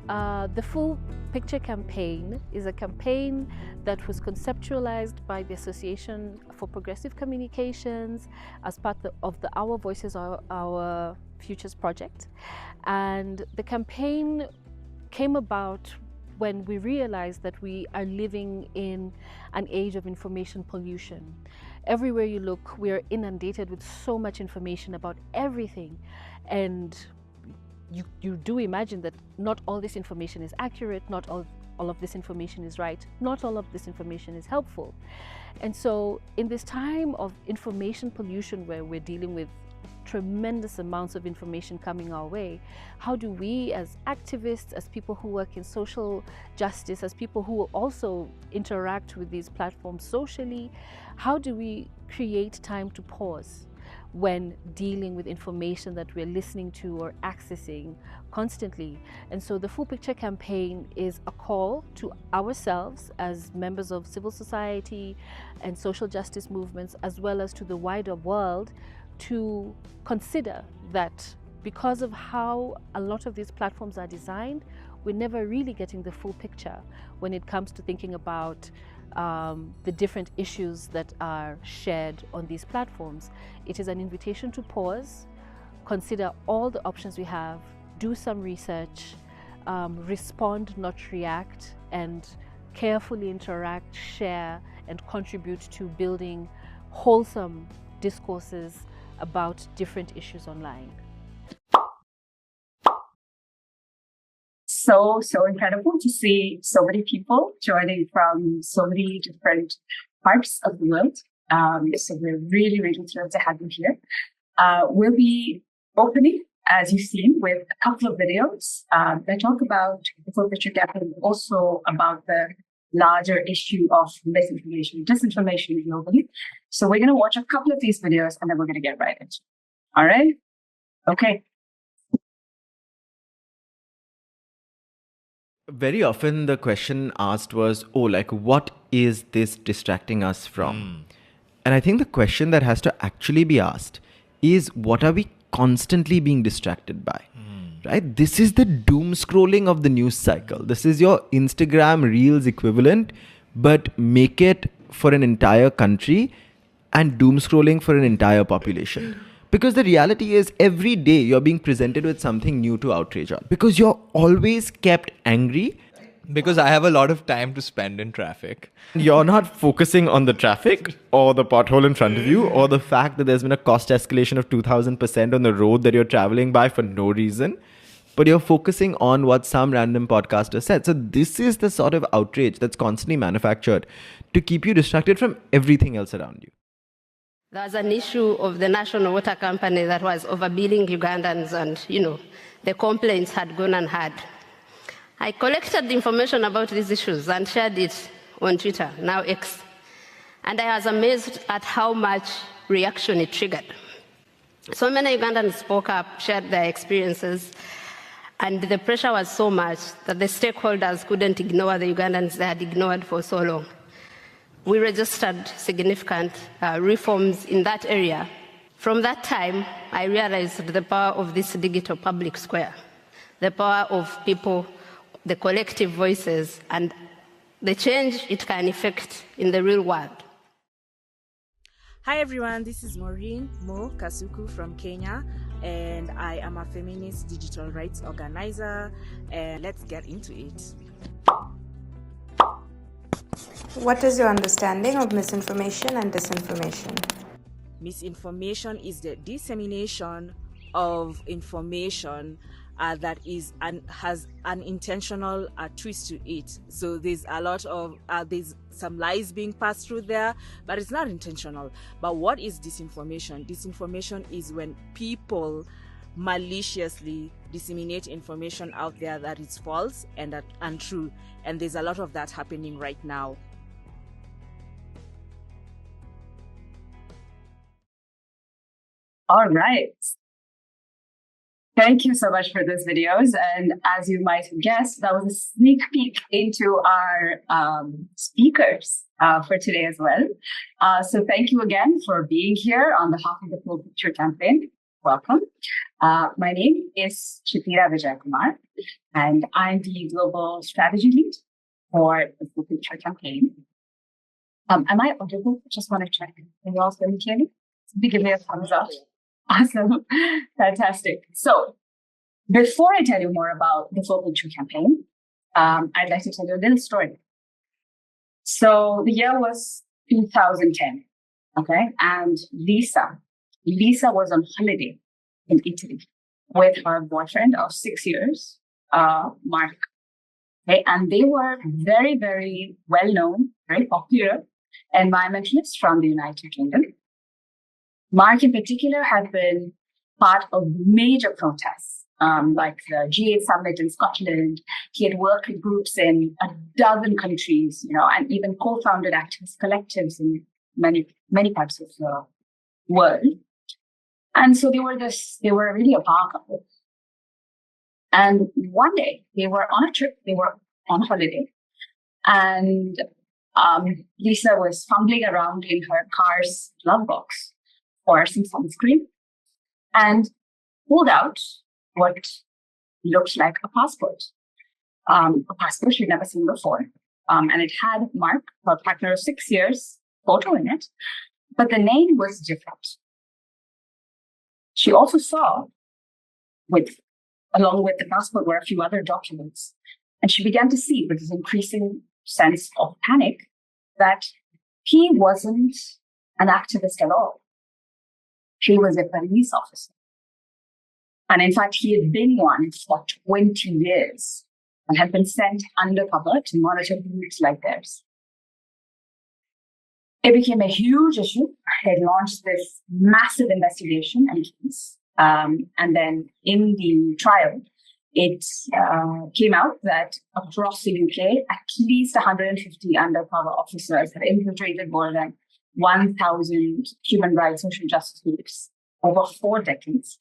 The Full Picture campaign is a campaign that was conceptualized by the Association for Progressive Communications as part of the Our Voices, Our Futures project. And the campaign came about when we realized that we are living in an age of information pollution. Everywhere you look, we are inundated with so much information about everything. And you do imagine that not all this information is accurate, not all of this information is right, not all of this information is helpful. And so in this time of information pollution where we're dealing with tremendous amounts of information coming our way, how do we as activists, as people who work in social justice, as people who also interact with these platforms socially, how do we create time to pause when dealing with information that we're listening to or accessing constantly? And so the Full Picture campaign is a call to ourselves as members of civil society and social justice movements, as well as to the wider world, to consider that because of how a lot of these platforms are designed, we're never really getting the full picture when it comes to thinking about the different issues that are shared on these platforms. It is an invitation to pause, consider all the options we have, do some research, respond, not react, and carefully interact, share, and contribute to building wholesome discourses about different issues online. So incredible to see so many people joining from so many different parts of the world. So we're really, really thrilled to have you here. We'll be opening, as you've seen, with a couple of videos that talk about the Full Picture campaign, but also about the larger issue of misinformation, disinformation globally. So we're going to watch a couple of these videos and then we're going to get right into it. All right? Okay. Very often the question asked was, what is this distracting us from? And I think the question that has to actually be asked is, what are we constantly being distracted by? Right? This is the doom scrolling of the news cycle. This is your Instagram Reels equivalent, but make it for an entire country and doom scrolling for an entire population. Because the reality is, every day you're being presented with something new to outrage on. Because you're always kept angry. Because I have a lot of time to spend in traffic. You're not focusing on the traffic or the pothole in front of you or the fact that there's been a cost escalation of 2000% on the road that you're traveling by for no reason. But you're focusing on what some random podcaster said. So this is the sort of outrage that's constantly manufactured to keep you distracted from everything else around you. There was an issue of the national water company that was overbilling Ugandans, and, the complaints had gone unheard. I collected the information about these issues and shared it on Twitter, now X. And I was amazed at how much reaction it triggered. So many Ugandans spoke up, shared their experiences, and the pressure was so much that the stakeholders couldn't ignore the Ugandans they had ignored for so long. We registered significant reforms in that area. From that time, I realized the power of this digital public square, the power of people, the collective voices, and the change it can effect in the real world. Hi everyone, this is Maureen Mo Kasuku from Kenya, and I am a feminist digital rights organizer, and let's get into it. What is your understanding of misinformation and disinformation? Misinformation is the dissemination of information that is and has an intentional twist to it. So there's a lot of there's some lies being passed through there, but it's not intentional. But what is disinformation? Disinformation is when people maliciously disseminate information out there that is false and that untrue, and there's a lot of that happening right now. All right. Thank you so much for those videos. And as you might have guessed, that was a sneak peek into our speakers for today as well. So thank you again for being here on behalf of the Full Picture campaign. welcome. My name is Chithira V, and I'm the Global Strategy Lead for the Full Picture campaign. Am I audible? Just want to check. Can you all hear me clearly? Give me a thumbs up. Awesome. Fantastic. So before I tell you more about the Full Picture campaign, I'd like to tell you a little story. So the year was 2010, okay? And Lisa was on holiday in Italy with her boyfriend of 6 years, Mark. Okay? And they were very, very well-known, very popular environmentalists from the United Kingdom. Mark in particular had been part of major protests, like the G8 summit in Scotland. He had worked with groups in a dozen countries, and even co-founded activist collectives in many parts of the world. And so they were really a power couple. And one day they were on a trip, they were on holiday, and Lisa was fumbling around in her car's glove box for some sunscreen and pulled out what looked like a passport she'd never seen before. And it had Mark, her partner of 6 years, photo in it, but the name was different. She also saw, along with the passport, were a few other documents. And she began to see, with this increasing sense of panic, that he wasn't an activist at all. He was a police officer. And in fact, he had been one for 20 years and had been sent undercover to monitor groups like theirs. It became a huge issue. It launched this massive investigation and case. And then in the trial, it came out that across the UK, at least 150 undercover officers had infiltrated more than 1,000 human rights, social justice groups over 4 decades.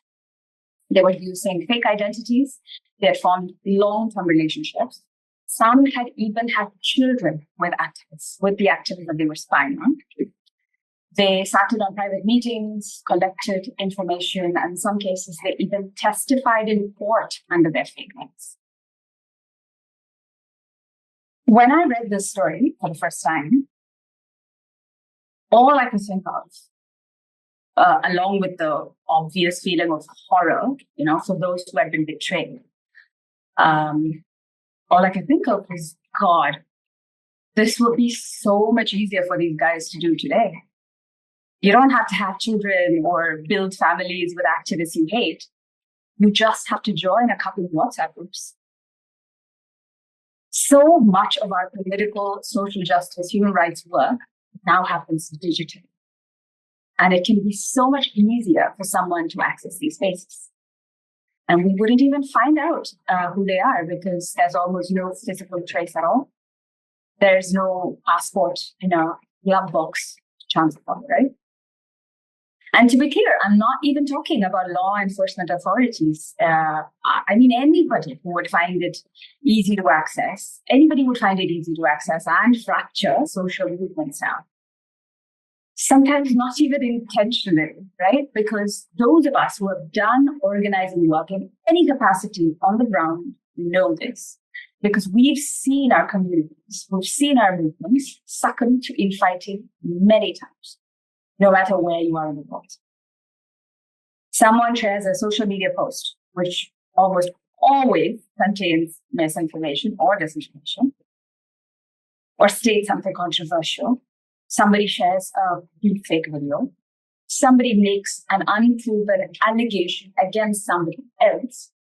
They were using fake identities. They had formed long-term relationships. Some had even had children with activists, with the activists that they were spying on. They sat in on private meetings, collected information, and in some cases, they even testified in court under their fake names. When I read this story for the first time, all I could think of, along with the obvious feeling of horror, for those who had been betrayed, all I could think of was, God, this would be so much easier for these guys to do today. You don't have to have children or build families with activists you hate. You just have to join a couple of WhatsApp groups. So much of our political, social justice, human rights work now happens digitally. And it can be so much easier for someone to access these spaces. And we wouldn't even find out who they are because there's almost no physical trace at all. There's no passport in a glove box to transport, right? And to be clear, I'm not even talking about law enforcement authorities. Anybody who would find it easy to access, anybody would find it easy to access and fracture social movements now. Sometimes not even intentionally, right? Because those of us who have done organizing work in any capacity on the ground know this. Because we've seen our communities, we've seen our movements succumb to infighting many times, no matter where you are in the world. Someone shares a social media post, which almost always contains misinformation or disinformation, or states something controversial. Somebody shares a deep fake video. Somebody makes an unproven allegation against somebody else.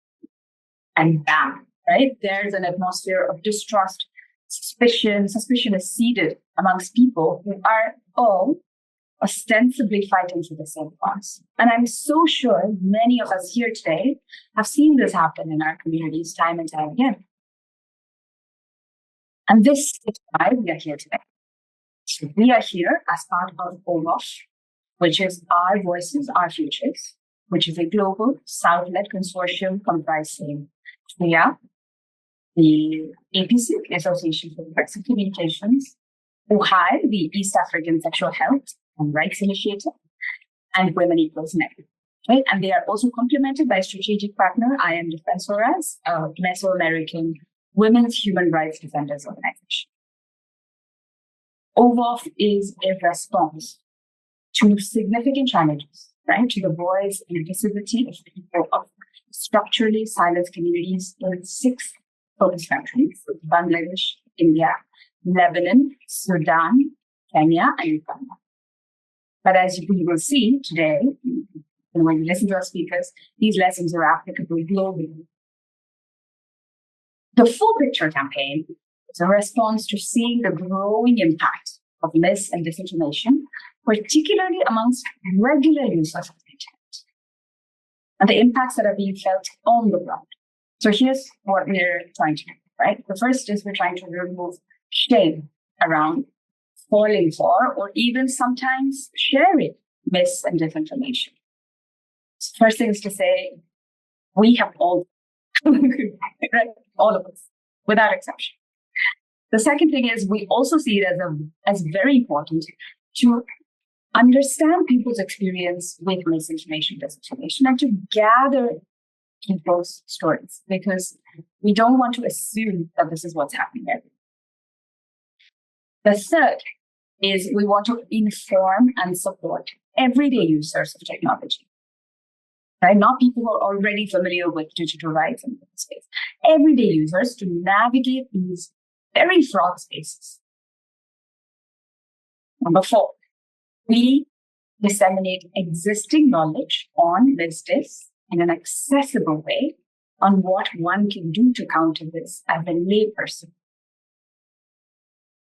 And bam, right? There's an atmosphere of distrust, suspicion. Suspicion is seeded amongst people who are all ostensibly fighting for the same cause. And I'm so sure many of us here today have seen this happen in our communities time and time again. And this is why we are here today. So we are here as part of OLOF, which is Our Voices, Our Futures, which is a global South-led consortium comprising CLIA, the APC, the Association for Progressive Communications, UHAI, the East African Sexual Health and Rights Initiative, and Women Equals Network. right? And they are also complemented by a strategic partner, I Am Defensoras, a Mesoamerican Women's Human Rights Defenders Organization. OVOF is a response to significant challenges, right? To the voice and visibility of people of structurally silenced communities in 6 focus countries: Bangladesh, India, Lebanon, Sudan, Kenya, and Uganda. But as you will see today, when you listen to our speakers, these lessons are applicable globally. The Full Picture campaign is a response to seeing the growing impact of mis and disinformation, particularly amongst regular users of the internet, and the impacts that are being felt on the ground. So here's what we're trying to do, right? The first is we're trying to remove shame around falling for or even sometimes sharing mis and disinformation. First thing is to say, we have all, right? All of us, without exception. The second thing is we also see it as very important to understand people's experience with misinformation, disinformation, and to gather people's stories, because we don't want to assume that this is what's happening everywhere. The third is we want to inform and support everyday users of technology, right? Not people who are already familiar with digital rights in the space. Everyday users to navigate these very fraught spaces. Number 4, we disseminate existing knowledge on this in an accessible way on what one can do to counter this as a layperson.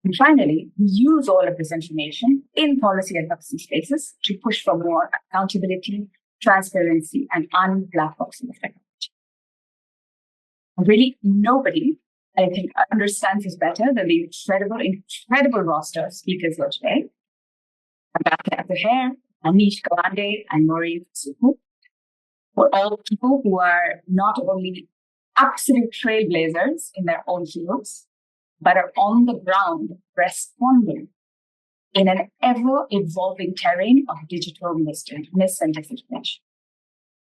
And finally, we use all of this information in policy advocacy spaces to push for more accountability, transparency, and unblack boxing of technology. Really, nobody, I think, understands this better than the incredible roster of speakers here today. Agatha Chithira, Anish Kawande, and Maureen Supu, who are all people who are not only absolute trailblazers in their own fields, but are on the ground responding in an ever-evolving terrain of digital mis and disinformation.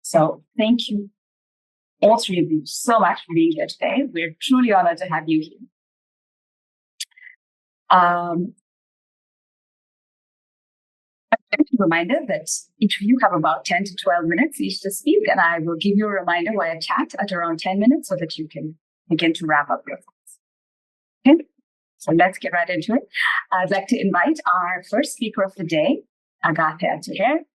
So thank you, all 3 of you, so much for being here today. We're truly honored to have you here. A reminder that each of you have about 10 to 12 minutes each to speak, and I will give you a reminder via chat at around 10 minutes so that you can begin to wrap up your thoughts. Okay, so let's get right into it. I'd like to invite our first speaker of the day, Agatha Chithira.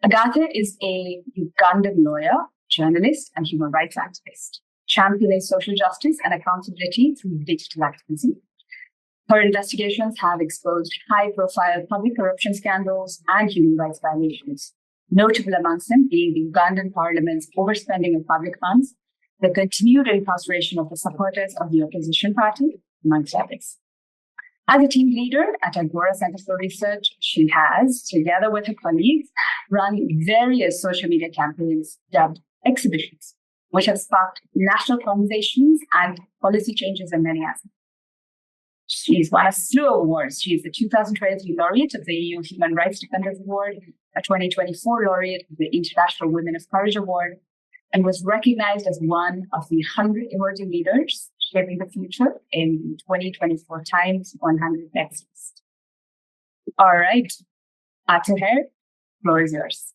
Agatha is a Ugandan lawyer, journalist, and human rights activist, championing social justice and accountability through digital activism. Her investigations have exposed high-profile public corruption scandals and human rights violations, notable amongst them being the Ugandan Parliament's overspending of public funds, the continued incarceration of the supporters of the opposition party, amongst others. As a team leader at Agora Center for Research, she has, together with her colleagues, run various social media campaigns dubbed exhibitions, which have sparked national conversations and policy changes in many aspects. She's won a slew of awards. She is the 2023 laureate of the EU Human Rights Defenders Award, a 2024 laureate of the International Women of Courage Award, and was recognized as one of the 100 emerging leaders shaping the future in the 2024 Times 100 Next list. All right, Chithira, floor is yours.